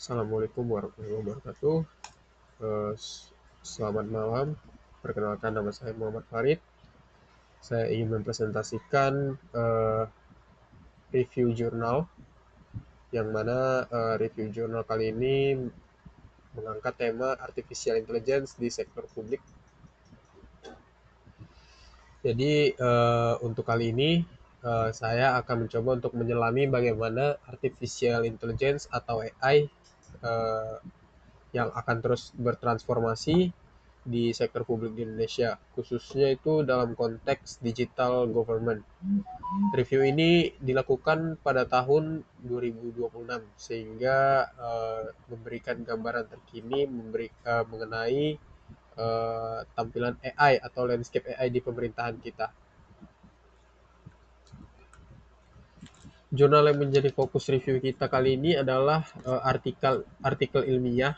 Assalamualaikum warahmatullahi wabarakatuh. Eh, Selamat malam. Perkenalkan, nama saya Muhammad Farid. Saya ingin mempresentasikan review jurnal, yang mana review jurnal kali ini mengangkat tema artificial intelligence di sektor publik. Jadi untuk kali ini saya akan mencoba untuk menyelami bagaimana artificial intelligence atau AI yang akan terus bertransformasi di sektor publik di Indonesia, khususnya itu dalam konteks digital government. Review ini dilakukan pada tahun 2026 sehingga memberikan gambaran terkini mengenai tampilan AI atau landscape AI di pemerintahan kita. Jurnal yang menjadi fokus review kita kali ini adalah artikel ilmiah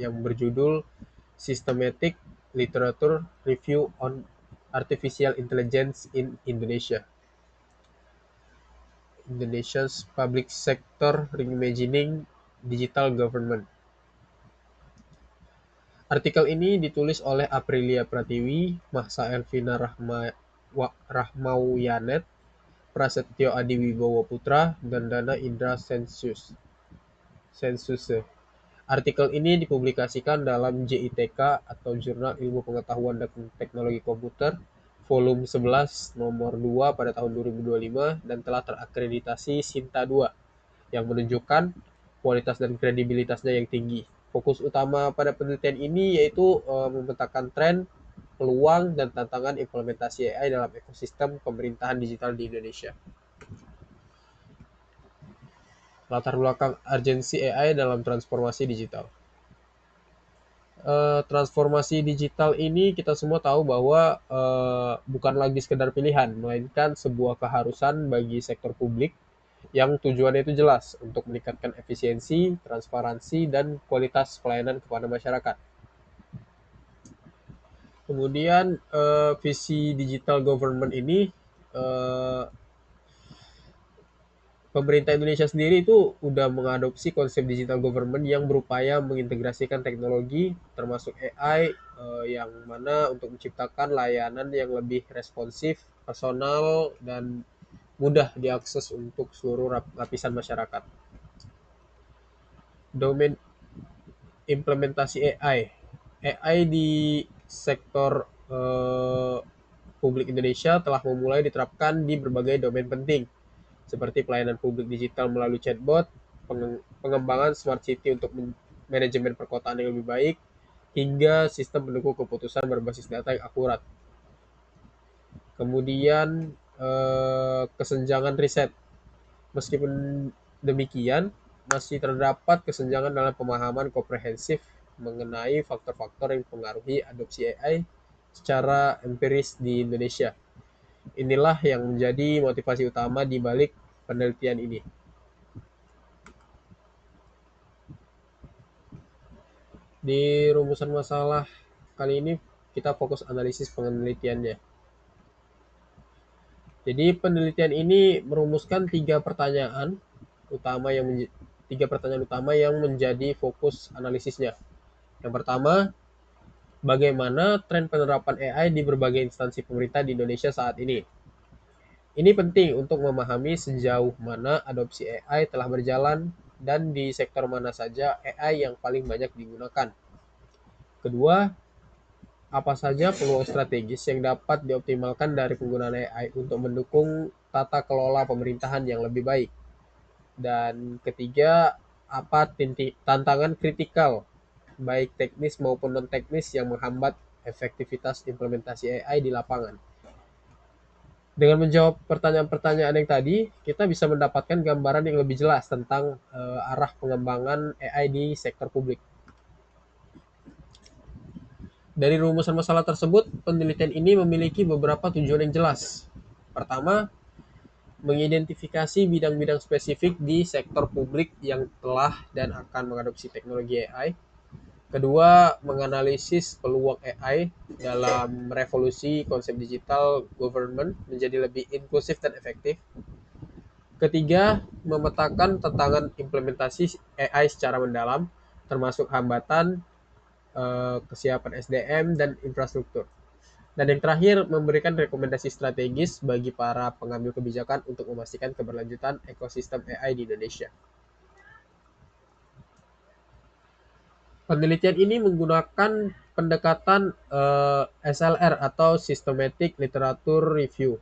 yang berjudul Systematic Literature Review on Artificial Intelligence in Indonesia's Public Sector Reimagining Digital Government. Artikel ini ditulis oleh Aprilia Pratiwi, Mahsa Elvina Rahmauyanet, Prasetyo Adiwibowo Putra, dan Dana Indra Sensuse. Artikel ini dipublikasikan dalam JITK atau Jurnal Ilmu Pengetahuan dan Teknologi Komputer, volume 11 nomor 2 pada tahun 2025 dan telah terakreditasi Sinta 2 yang menunjukkan kualitas dan kredibilitasnya yang tinggi. Fokus utama pada penelitian ini yaitu memetakan tren, peluang, dan tantangan implementasi AI dalam ekosistem pemerintahan digital di Indonesia. Latar belakang urgensi AI dalam transformasi digital. Transformasi digital ini kita semua tahu bahwa bukan lagi sekedar pilihan, melainkan sebuah keharusan bagi sektor publik yang tujuannya itu jelas untuk meningkatkan efisiensi, transparansi, dan kualitas pelayanan kepada masyarakat. Kemudian visi digital government ini, pemerintah Indonesia sendiri itu udah mengadopsi konsep digital government yang berupaya mengintegrasikan teknologi termasuk AI yang mana untuk menciptakan layanan yang lebih responsif, personal, dan mudah diakses untuk seluruh lapisan masyarakat. Domain implementasi AI. AI di sektor publik Indonesia telah memulai diterapkan di berbagai domain penting, seperti pelayanan publik digital melalui chatbot, pengembangan smart city untuk manajemen perkotaan yang lebih baik, hingga sistem pendukung keputusan berbasis data yang akurat. Kemudian kesenjangan riset. Meskipun demikian, masih terdapat kesenjangan dalam pemahaman komprehensif mengenai faktor-faktor yang mempengaruhi adopsi AI secara empiris di Indonesia. Inilah yang menjadi motivasi utama di balik penelitian ini. Di rumusan masalah kali ini kita fokus analisis penelitiannya. Jadi penelitian ini merumuskan tiga pertanyaan utama yang menjadi fokus analisisnya. Yang pertama, bagaimana tren penerapan AI di berbagai instansi pemerintah di Indonesia saat ini? Ini penting untuk memahami sejauh mana adopsi AI telah berjalan dan di sektor mana saja AI yang paling banyak digunakan. Kedua, apa saja peluang strategis yang dapat dioptimalkan dari penggunaan AI untuk mendukung tata kelola pemerintahan yang lebih baik. Dan ketiga, apa tantangan kritikal, baik teknis maupun non-teknis yang menghambat efektivitas implementasi AI di lapangan. Dengan menjawab pertanyaan-pertanyaan yang tadi, kita bisa mendapatkan gambaran yang lebih jelas tentang arah pengembangan AI di sektor publik. Dari rumusan masalah tersebut, penelitian ini memiliki beberapa tujuan yang jelas. Pertama, mengidentifikasi bidang-bidang spesifik di sektor publik yang telah dan akan mengadopsi teknologi AI. Kedua, menganalisis peluang AI dalam revolusi konsep digital government menjadi lebih inklusif dan efektif. Ketiga, memetakan tantangan implementasi AI secara mendalam, termasuk hambatan, kesiapan SDM, dan infrastruktur. Dan yang terakhir, memberikan rekomendasi strategis bagi para pengambil kebijakan untuk memastikan keberlanjutan ekosistem AI di Indonesia. Penelitian ini menggunakan pendekatan SLR atau Systematic Literature Review.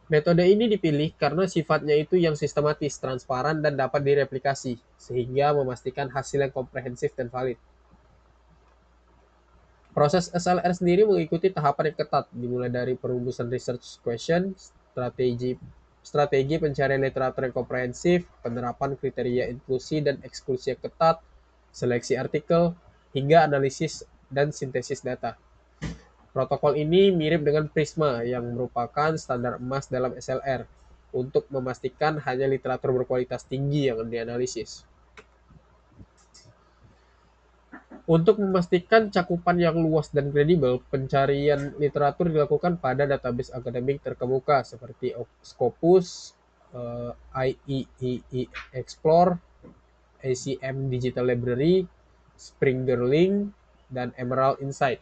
Metode ini dipilih karena sifatnya itu yang sistematis, transparan, dan dapat direplikasi, sehingga memastikan hasil yang komprehensif dan valid. Proses SLR sendiri mengikuti tahapan yang ketat, dimulai dari perumusan research question, strategi strategi pencarian literatur yang komprehensif, penerapan kriteria inklusi dan eksklusi yang ketat, seleksi artikel, hingga analisis dan sintesis data. Protokol ini mirip dengan Prisma yang merupakan standar emas dalam SLR untuk memastikan hanya literatur berkualitas tinggi yang dianalisis. Untuk memastikan cakupan yang luas dan kredibel, pencarian literatur dilakukan pada database akademik terkemuka seperti Scopus, IEEE Explore, ACM Digital Library, Springer Link, dan Emerald Insight.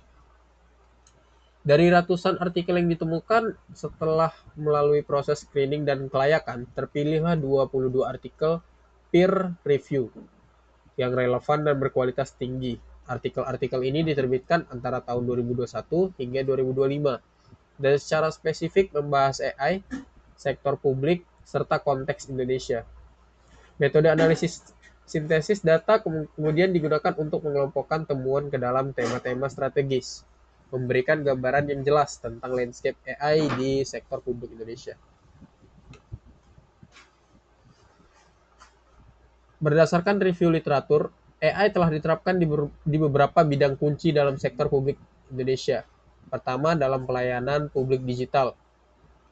Dari ratusan artikel yang ditemukan setelah melalui proses screening dan kelayakan, terpilihlah 22 artikel peer review yang relevan dan berkualitas tinggi. Artikel-artikel ini diterbitkan antara tahun 2021 hingga 2025 dan secara spesifik membahas AI, sektor publik, serta konteks Indonesia. Metode analisis sintesis data kemudian digunakan untuk mengelompokkan temuan ke dalam tema-tema strategis, memberikan gambaran yang jelas tentang landscape AI di sektor publik Indonesia. Berdasarkan review literatur, AI telah diterapkan di beberapa bidang kunci dalam sektor publik Indonesia. Pertama, dalam pelayanan publik digital.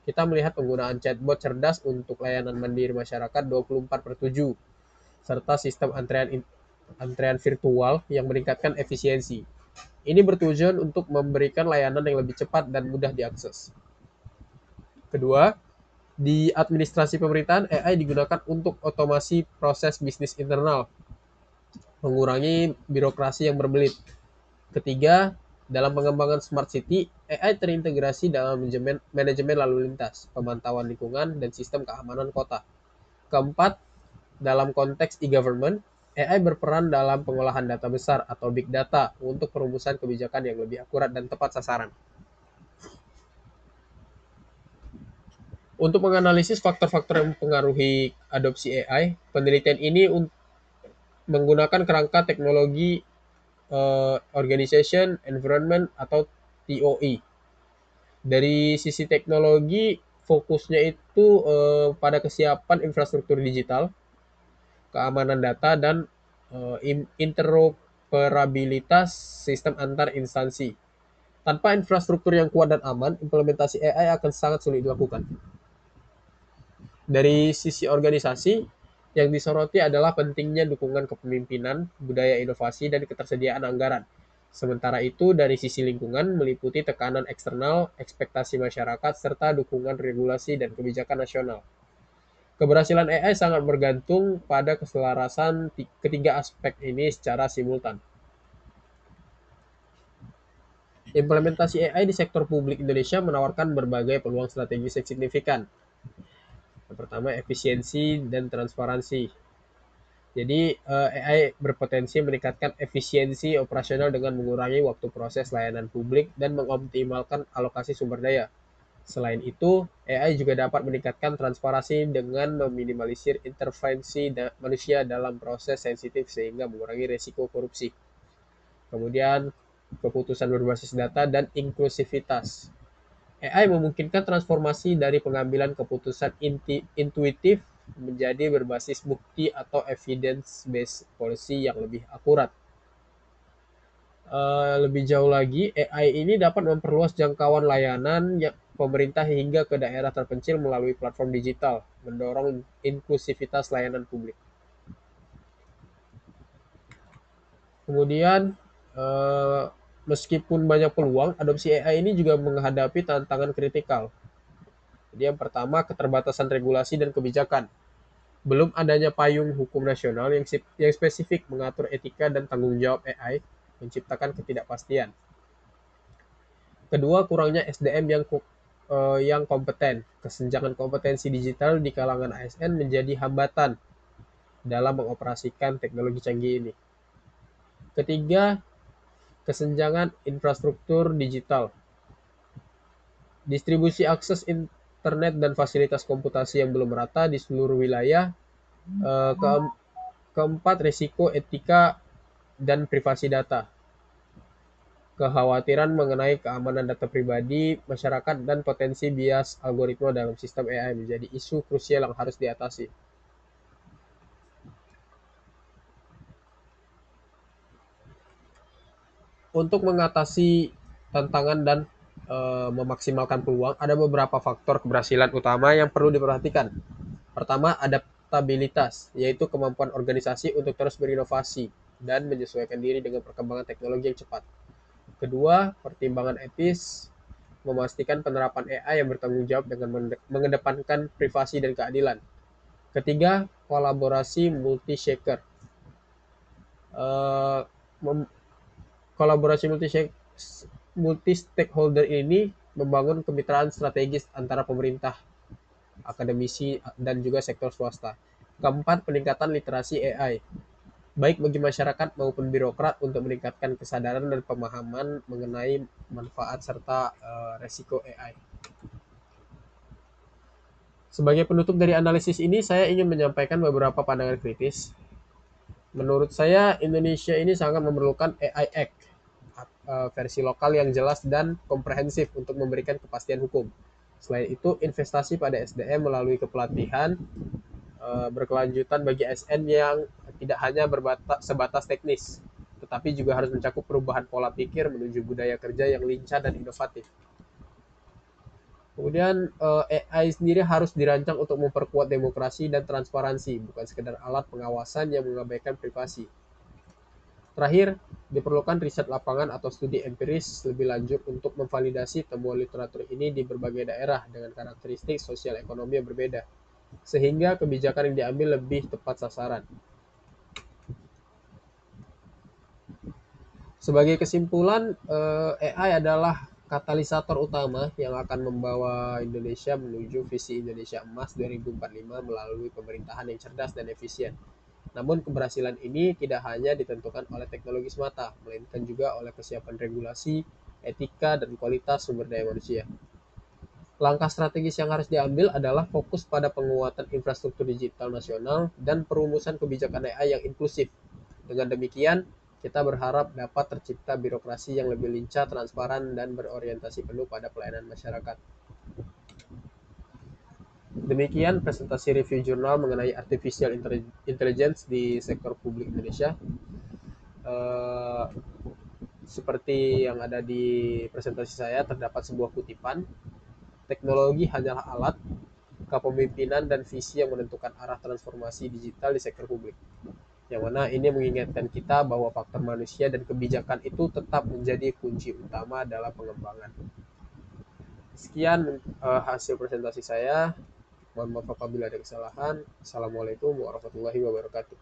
Kita melihat penggunaan chatbot cerdas untuk layanan mandiri masyarakat 24/7, serta sistem antrean virtual yang meningkatkan efisiensi. Ini bertujuan untuk memberikan layanan yang lebih cepat dan mudah diakses. Kedua, di administrasi pemerintahan, AI digunakan untuk otomasi proses bisnis internal, mengurangi birokrasi yang berbelit. Ketiga, dalam pengembangan smart city, AI terintegrasi dalam manajemen lalu lintas, pemantauan lingkungan, dan sistem keamanan kota. Keempat, dalam konteks e-government, AI berperan dalam pengolahan data besar atau big data untuk perumusan kebijakan yang lebih akurat dan tepat sasaran. Untuk menganalisis faktor-faktor yang mempengaruhi adopsi AI, penelitian ini menggunakan kerangka teknologi Organization Environment atau TOE. Dari sisi teknologi, fokusnya itu pada kesiapan infrastruktur digital, keamanan data, dan interoperabilitas sistem antar instansi. Tanpa infrastruktur yang kuat dan aman, implementasi AI akan sangat sulit dilakukan. Dari sisi organisasi, yang disoroti adalah pentingnya dukungan kepemimpinan, budaya inovasi, dan ketersediaan anggaran. Sementara itu, dari sisi lingkungan, meliputi tekanan eksternal, ekspektasi masyarakat, serta dukungan regulasi dan kebijakan nasional. Keberhasilan AI sangat bergantung pada keselarasan ketiga aspek ini secara simultan. Implementasi AI di sektor publik Indonesia menawarkan berbagai peluang strategis yang signifikan. Yang pertama, efisiensi dan transparansi. Jadi AI berpotensi meningkatkan efisiensi operasional dengan mengurangi waktu proses layanan publik dan mengoptimalkan alokasi sumber daya. Selain itu, AI juga dapat meningkatkan transparansi dengan meminimalisir intervensi manusia dalam proses sensitif sehingga mengurangi risiko korupsi. Kemudian, keputusan berbasis data dan inklusivitas. AI memungkinkan transformasi dari pengambilan keputusan intuitif menjadi berbasis bukti atau evidence-based policy yang lebih akurat. Lebih jauh lagi, AI ini dapat memperluas jangkauan layanan pemerintah hingga ke daerah terpencil melalui platform digital, mendorong inklusivitas layanan publik. Kemudian, eh, meskipun banyak peluang, adopsi AI ini juga menghadapi tantangan kritikal. Jadi yang pertama, keterbatasan regulasi dan kebijakan. Belum adanya payung hukum nasional yang spesifik mengatur etika dan tanggung jawab AI menciptakan ketidakpastian. Kedua, kurangnya SDM yang kompeten. Kesenjangan kompetensi digital di kalangan ASN menjadi hambatan dalam mengoperasikan teknologi canggih ini. Ketiga, kesenjangan infrastruktur digital. Distribusi akses internet dan fasilitas komputasi yang belum merata di seluruh wilayah. Keempat, risiko etika dan privasi data. Kekhawatiran mengenai keamanan data pribadi masyarakat dan potensi bias algoritma dalam sistem AI menjadi isu krusial yang harus diatasi. Untuk mengatasi tantangan dan memaksimalkan peluang, ada beberapa faktor keberhasilan utama yang perlu diperhatikan. Pertama, adaptabilitas, yaitu kemampuan organisasi untuk terus berinovasi dan menyesuaikan diri dengan perkembangan teknologi yang cepat. Kedua, pertimbangan etis, memastikan penerapan AI yang bertanggung jawab dengan mengedepankan privasi dan keadilan. Ketiga, kolaborasi multi-shaker. Eh, Kolaborasi multi-stakeholder ini membangun kemitraan strategis antara pemerintah, akademisi, dan juga sektor swasta. Keempat, peningkatan literasi AI, baik bagi masyarakat maupun birokrat untuk meningkatkan kesadaran dan pemahaman mengenai manfaat serta resiko AI. Sebagai penutup dari analisis ini, saya ingin menyampaikan beberapa pandangan kritis. Menurut saya, Indonesia ini sangat memerlukan AI Act, versi lokal yang jelas dan komprehensif untuk memberikan kepastian hukum. Selain itu, investasi pada SDM melalui kepelatihan berkelanjutan bagi ASN yang tidak hanya sebatas teknis, tetapi juga harus mencakup perubahan pola pikir menuju budaya kerja yang lincah dan inovatif. Kemudian AI sendiri harus dirancang untuk memperkuat demokrasi dan transparansi, bukan sekedar alat pengawasan yang mengabaikan privasi. Terakhir, diperlukan riset lapangan atau studi empiris lebih lanjut untuk memvalidasi temuan literatur ini di berbagai daerah dengan karakteristik sosial ekonomi yang berbeda, sehingga kebijakan yang diambil lebih tepat sasaran. Sebagai kesimpulan, AI adalah katalisator utama yang akan membawa Indonesia menuju visi Indonesia Emas 2045 melalui pemerintahan yang cerdas dan efisien. Namun keberhasilan ini tidak hanya ditentukan oleh teknologi semata, melainkan juga oleh kesiapan regulasi, etika, dan kualitas sumber daya manusia. Langkah strategis yang harus diambil adalah fokus pada penguatan infrastruktur digital nasional dan perumusan kebijakan AI yang inklusif. Dengan demikian, kita berharap dapat tercipta birokrasi yang lebih lincah, transparan, dan berorientasi penuh pada pelayanan masyarakat. Demikian presentasi review jurnal mengenai artificial intelligence di sektor publik Indonesia. Seperti yang ada di presentasi saya, terdapat sebuah kutipan, teknologi hanyalah alat, kepemimpinan dan visi yang menentukan arah transformasi digital di sektor publik. Yang mana ini mengingatkan kita bahwa faktor manusia dan kebijakan itu tetap menjadi kunci utama dalam pengembangan. Sekian hasil presentasi saya. Mohon maaf apabila ada kesalahan. Assalamualaikum warahmatullahi wabarakatuh.